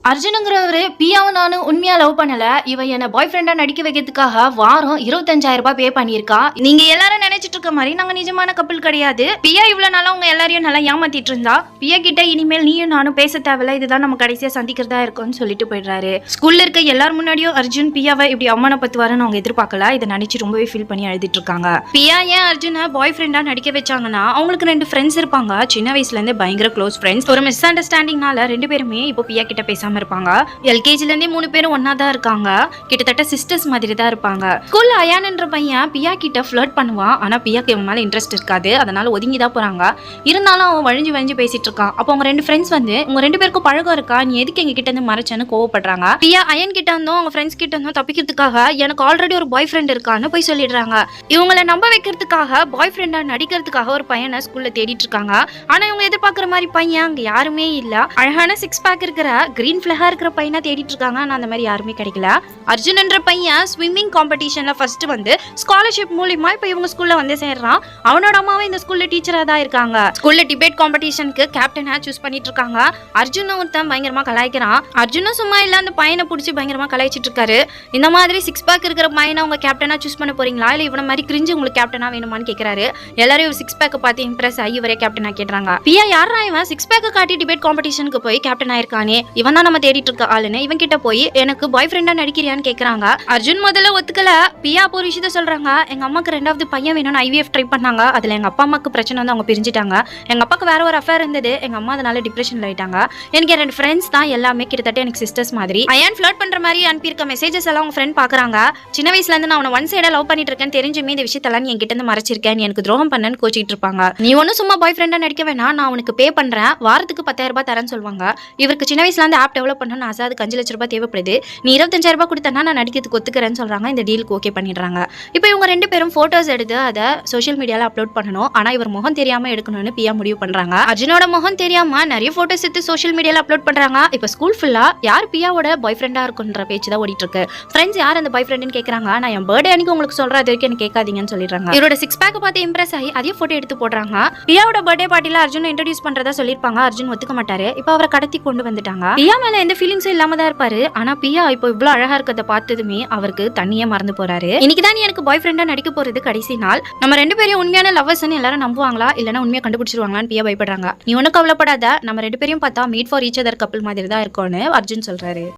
அர்ஜுனுங்கிறவரு பியாவும் நானும் உண்மையா லவ் பண்ணல. இவன் என்ன பாய் ஃப்ரெண்டா நடிக்க வைக்கிறதுக்காக வாரம் 25,000 ரூபாய் பே பண்ணிருக்கா. நீங்க எல்லாரும் நினைச்சிட்டு இருக்க மாதிரி நாங்க நிஜமான கப்பல் கிடையாது. பியா இவ்வளவு நாளா உங்க எல்லாரையும் நல்லா ஏமாத்திட்டு இருந்தா. பியா கிட்ட இனிமேல் நீயும் நானும் பேச தேவையில்ல, இதுதான் நம்ம கடைசியா சந்திக்கிறதா இருக்கும்னு சொல்லிட்டு போயிடுறாரு. ஸ்கூல்ல இருக்க எல்லாரும் முன்னாடியும் அர்ஜுன் பியாவை இப்படி அவமானப்படுத்துவாருன்னு அவங்க எதிர்பார்க்கல. இதை நினைச்சு ரொம்பவே ஃபீல் பண்ணி அழுதுட்டு இருக்காங்க. பியா ஏன் அர்ஜுனை பாய் ஃப்ரெண்டா நடிக்க வச்சாங்கன்னா, அவங்களுக்கு 2 ஃப்ரெண்ட்ஸ் இருப்பாங்க. சின்ன வயசுல இருந்தே பயங்கர க்ளோஸ் ஃப்ரெண்ட்ஸ். ஒரு மிஸ் அண்டர்ஸ்டாண்டிங்னால 2 பேருமே இப்போ பியா கிட்ட பேசாம இருப்பாங்க. எல்கேஜில இருந்தே 3 பேரும் ஒன்னா தான் இருக்காங்க. கிட்டத்தட்ட சிஸ்டர்ஸ் மாதிரி தான் இருப்பாங்க. ஸ்கூல்ல அயான்ன்ற பையன் பியா கிட்ட ஃப்ளர்ட் பண்ணுவான். ஆனா பியாக்கு இவன் மேல இன்ட்ரெஸ்ட் இருக்காது. அதனால ஒதுங்கி தான் போறாங்க. இருந்தாலும் அவன் வழிஞ்சு பேசிட்டு இருக்கான். அப்போ அவங்க 2 ஃப்ரெண்ட்ஸ் வந்து உங்க 2 பேருக்கும் பழகம் இருக்கா, நீ எதுக்கு எங்க கிட்ட இருந்து மறைச்சன்னு கோவப்படுறாங்க. பியா அயன் கிட்ட இருந்தும் அவங்க ஃப்ரெண்ட்ஸ் கிட்ட இருந்தும் தப்பிக்கிறதுக்காக எனக்கு ஆல்ரெடி ஒரு பாய் ஃப்ரெண்ட் இருக்கான்னு போய் சொல்லிடுறாங்க. இவங்களை நம்ப வைக்கிறதுக்காக பாய் ஃப்ரெண்டா நடிக்கிறதுக்காக ஒரு பையனை ஸ்கூல்ல தேடிட்டு இருக்காங்க. ஆனா இவங்க எதிர்பார்க்கிற மாதிரி பையன் அங்க யாருமே இல்ல. அழகான 6 பேக் இருக்கிற கிரீன் ஃபிளகா இருக்கிற பையனா தேடிட்டு இருக்காங்க. ஆனா அந்த மாதிரி யாருமே கிடைக்கல. அர்ஜுன் என்ற பையன் ஸ்விம்மிங் காம்படிஷன்ல ஃபர்ஸ்ட் வந்து ஸ்காலர்ஷிப் மூலமா இப்ப இவங்க ஸ்கூல்ல வந்து சேர்றான். அவனோட அம்மாவும் இந்த ஸ்கூல்ல டீச்சரா தான் இருக்காங்க. ஸ்கூல்ல டிபேட் காம்படிஷனுக்கு கேப்டனா சூஸ் பண்ணிட்டு இருக்காங்க. அர்ஜுன் ஒருத்தன் பயங்கரமா கலாய்க்கிறான். அர்ஜுனும் சும்மா இல்ல அந்த பையனை பிடிச்சி பயங்கரமா கலாய்ச்சிட்டு இருக்காரு. இந்த மாதிரி 6 பேக் இருக்கிற பையனை உங்க கேப்டனா சூஸ் பண்ண போறீங்களா, இல்ல இவன மாதிரி கிரிஞ்சு உங்களுக்கு கேப்டனா வேணுமான்னு கேக்குறாரு. எல்லாரும் ஒரு 6 பேக் பார்த்து இம்ப்ரெஸ் ஆகி இவரே கேப்டனா கேட்றாங்க. பியா யாரா இவன் 6 பேக் காட்டி டிபேட் காம்படிஷனுக்கு போய் கேப்டன் ஆயிருக்கானே, இவன் தான் நம்ம தேடிட்டு இருக்க ஆளுன்னு இவன் கிட்ட போய் எனக்கு பாய் ஃப்ரெண்டா நடிக்கிறியான்னு கேக்குறாங்க. அர்ஜுன் முதல்ல ஒத்துக்கல. பியா அப்போ ஒரு விஷயத்த சொல்றாங்க, எங்க அம்மாக்கு 2வது பையன் வேணும்னு IVF ட்ரை பண்ணாங்க. அதுல எங்க அப்பா அம்மாக்கு பிரச்சனை வந்து அவங்க பிரிஞ்சுட்டாங்க. எங்க அப்பாக்கு வேற ஒரு அஃபேர் இருந்தது. எங்க அம்மா அதனால டிப்ரெஷன்ல ஆயிட்டாங்க. எனக்கு 2 ஃப்ரெண்ட்ஸ் தான் எல்லாமே கிட்டத்தட்ட எனக்கு சிஸ்டர்ஸ் மாதிரி. அயன் ஃப்ளர்ட் பண்ற மாதிரி அனுப்பியிருக்க மெசேஜஸ் எல்லாம் உங்க ஃப்ரெண்ட் பாக்குறாங்க. சின்ன வயசுல இருந்து நான் அவனை ஒன் சைடா லவ் பண்ணிட்டு இருக்கேன்னு தெரிஞ்சுமே இந்த விஷயத்தெல்லாம் நீ என்கிட்ட இருந்து மறைச்சிருக்கேன், எனக்கு துரோகம் பண்ணன்னு கோச்சிட்டு இருப்பாங்க. நீ ஒன்னும் சும்மா பாய் ஃப்ரெண்டா நடிக்க வேணா, நான் உனக்கு பே பண்றேன், வாரத்துக்கு 10,000 ரூபாய் தரேன்னு சொல்லுவாங்க. இவருக்கு சின்ன வயசுல இருந்து ஆப் டெவலப் பண்ணணும்னு ஆசை. அதுக்கு 5 லட்சம் ரூபாய் தேவைப்படுது. நீ 25,000 ரூபாய் கொடுத்தனா நான் நடிக்கிறதுக்கு ஒத்துக்கிறேன்னு சொல்றாங்க. இந்த டீலுக்கு ஓகே பண்ணிடுறாங்க. இப்போ இவங்க 2 பேரும் போட்டோஸ் எடுத்து அதை சோஷியல் மீடியால அப்லோட் பண்ணணும். ஆனா இவர் முகம் தெரியாம எடுக்கணும்னு பியா முடிவு பண்றாங்க. அர்ஜுனோட முகம் தெரியாம நிறைய போட்டோஸ் எடுத்து சோஷியல் மீடியால அப்லோட் பண்றாங்க. இப்போ ஸ்கூல் ஃபுல்லா யார் பியாவோட பாய் ஃப்ரெண்டா இருக்குன்ற பேச்சு தான் ஓடிட்டு இருக்கு. ஃப்ரெண்ட்ஸ் யார் அந்த பாய் ஃப்ரெண்ட்னு கேக்குறாங்க. நான் என் பர்த்டே அன்னைக்கு உங்களுக்கு சொல்ற அது வரைக்கும் எனக்கு கேட்காதீங்கன்னு சொல்லிடுறாங்க. இவரோட 6 பேக் பார்த்து இம்ப்ரெஸ் ஆகி அதே போட்டோ எடுத்து போடுறாங்க. பியாவோட பர்த்டே பார்ட்டில அர்ஜுன் இன்ட்ரோடியூஸ் பண்றதா சொல்லிருப்பாங்க. அர்ஜுன் ஒத்துக்க மாட்டாரு. இப்போ அவரை கடத்தி கொண்டு வந்துட்டாங்க. பியா மேல எந்த ஃபீலிங்ஸும் இல்லாம தான் இருப்பாரு. ஆனா பியா இப்போ இவ்வளவு அழகா இருக்கிறத பார்த்ததுமே அவருக்கு தண்ணியே மறந்து போறாரு. இன்னைக்கு தான் எனக்கு பாய் ஃப்ரெண்டா நடிக்க போறது கடைசி நாள். நம்ம 2 பேரும் உண்மையான லவ்வர்ஸ்னு எல்லாரும் நம்புவாங்களா, இல்லனா உண்மையா கண்டுபிடிச்சிருவாங்களான்னு பியா பயப்படுறாங்க. நீ ஒன்னும் கவலைப்படாத, நம்ம 2 பேரையும் பார்த்தா மீட் ஃபார் ஈச் அதர் கப்பல் மாதிரி தான் இருக்கும்னு அர்ஜுன் சொல்றாரு.